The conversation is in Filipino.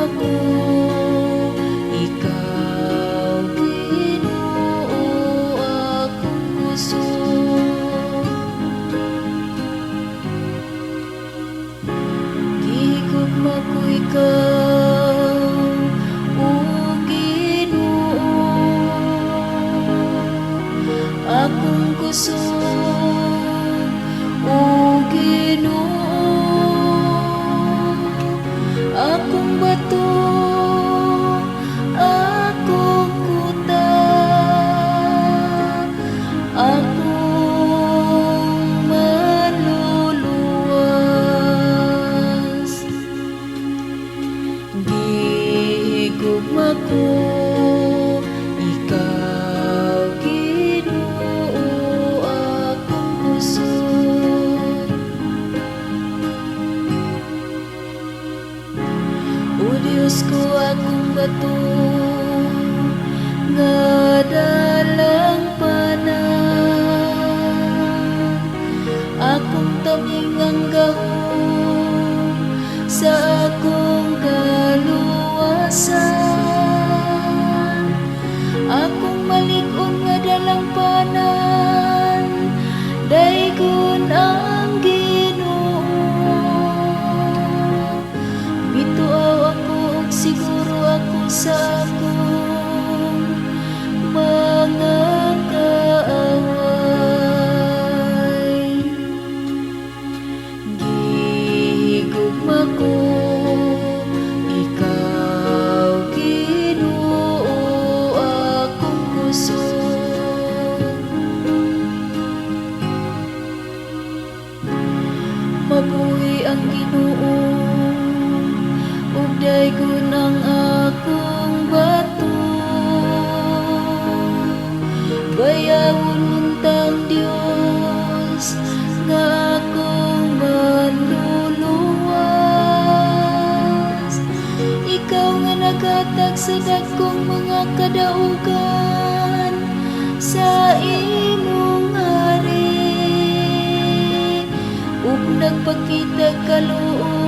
ako, ikaw Ginoo akong kusog. Gihigugma ko ikaw, o Ginoo akong kusog, o Ginoo akong bato, akong kuta, akong maluluwas. Gihigugma ko, ikaw Ginoo akong kusog. O Diyos ko akong bato, nga dalang panang, akong tabing ang gahom sa akong kaluwasan, akong malig-on nga dalang panan, daygon ang Ginoo. Bituaw ako ug siguro ako sa akong mga kaaway. Gihigugma ko, ikaw Ginoo akong kusog. Mabuhi ang Ginoo, ug daygon ang akong bato. Bayawon untang Dios nga akong manluluwas. Ikaw nga naghatag sa dagkong mga kadaugan sa imong hari, ug nagpakita kaluoy